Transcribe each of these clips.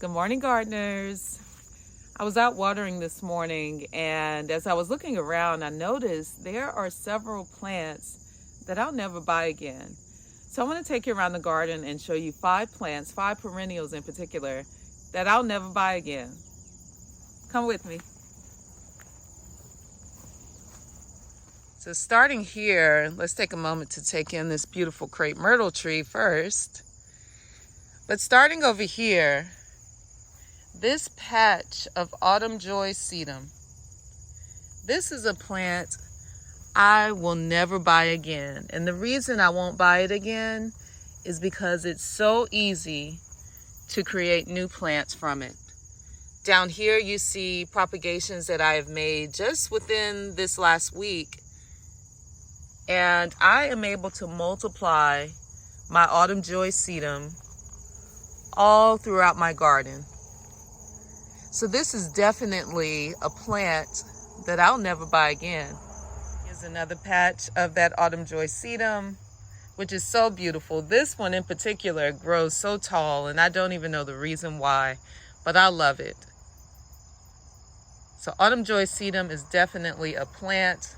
Good morning, gardeners. I was out watering this morning, and as I was looking around, I noticed there are several plants that I'll never buy again. So I want to take you around the garden and show you 5 plants, 5 perennials in particular, that I'll never buy again. Come with me. So starting here, let's take a moment to take in this beautiful crepe myrtle tree first. But starting over here, this patch of autumn joy sedum. This is a plant I will never buy again. And the reason I won't buy it again is because it's so easy to create new plants from it. Down here you see propagations that I have made just within this last week. And I am able to multiply my autumn joy sedum all throughout my garden. So this is definitely a plant that I'll never buy again. Here's another patch of that autumn joy sedum, which is so beautiful. This one in particular grows so tall, and I don't even know the reason why, but I love it. So autumn joy sedum is definitely a plant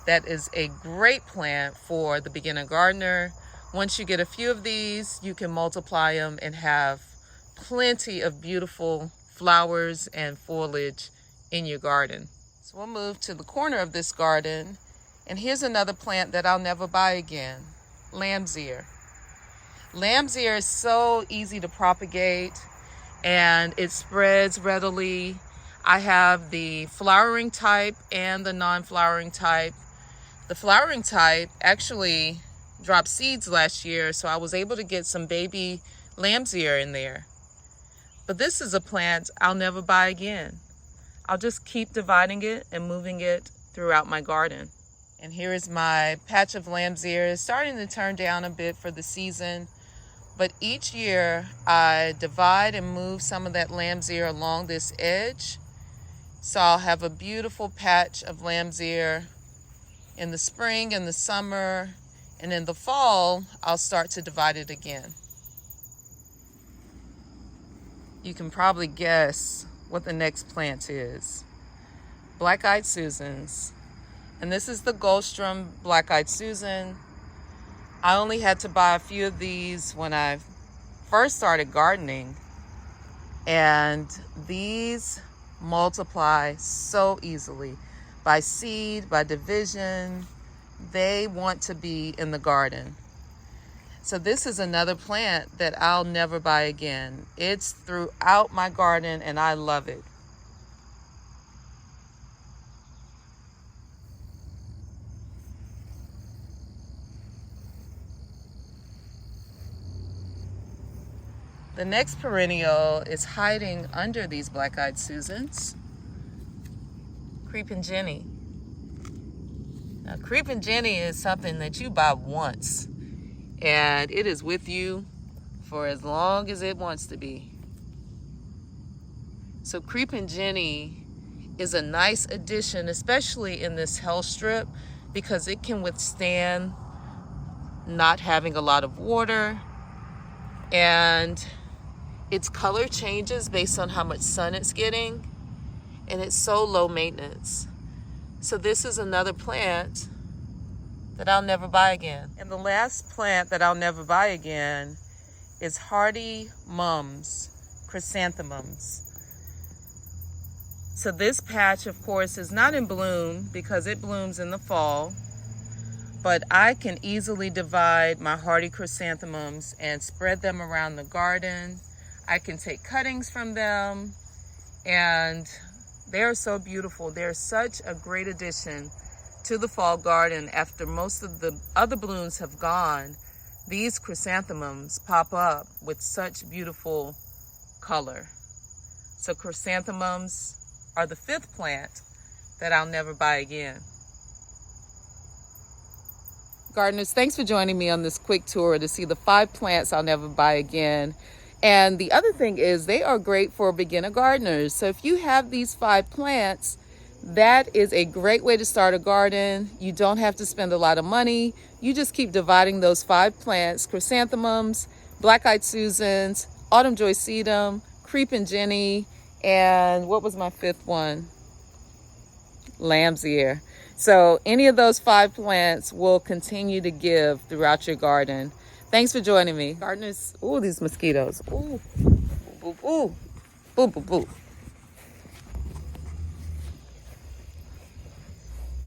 that is a great plant for the beginner gardener. Once you get a few of these, you can multiply them and have plenty of beautiful flowers and foliage in your garden. So we'll move to the corner of this garden, and here's another plant that I'll never buy again, lamb's ear. Lamb's ear is so easy to propagate and it spreads readily. I have the flowering type and the non-flowering type. The flowering type actually dropped seeds last year, so I was able to get some baby lamb's ear in there. But this is a plant I'll never buy again. I'll just keep dividing it and moving it throughout my garden. And here is my patch of lamb's ear. It's starting to turn down a bit for the season, but each year I divide and move some of that lamb's ear along this edge. So I'll have a beautiful patch of lamb's ear in the spring and the summer, and in the fall I'll start to divide it again. You can probably guess what the next plant is. Black-eyed Susans. And this is the Goldstrom Black-eyed Susan. I only had to buy a few of these when I first started gardening. And these multiply so easily. By seed, by division. They want to be in the garden. So this is another plant that I'll never buy again. It's throughout my garden and I love it. The next perennial is hiding under these black-eyed Susans. Creeping Jenny. Now, Creeping Jenny is something that you buy once, and it is with you for as long as it wants to be. So Creeping Jenny is a nice addition, especially in this hell strip, because it can withstand not having a lot of water, and its color changes based on how much sun it's getting, and it's so low maintenance. So this is another plant that I'll never buy again. And the last plant that I'll never buy again is hardy mums, chrysanthemums. So this patch, of course, is not in bloom because it blooms in the fall, but I can easily divide my hardy chrysanthemums and spread them around the garden. I can take cuttings from them, and they're so beautiful. They're such a great addition to the fall garden. After most of the other blooms have gone, these chrysanthemums pop up with such beautiful color. So chrysanthemums are the 5th plant that I'll never buy again. Gardeners, thanks for joining me on this quick tour to see the 5 plants I'll never buy again. And the other thing is they are great for beginner gardeners. So if you have these 5 plants, that is a great way to start a garden. You don't have to spend a lot of money. You just keep dividing those 5 plants: chrysanthemums, black-eyed Susans, autumn joy sedum, Creeping Jenny, and what was my fifth one? Lamb's Ear. So any of those 5 plants will continue to give throughout your garden. Thanks for joining me. Gardeners, ooh, these mosquitoes. Ooh, boo, boo, boo, boo, boo, boo.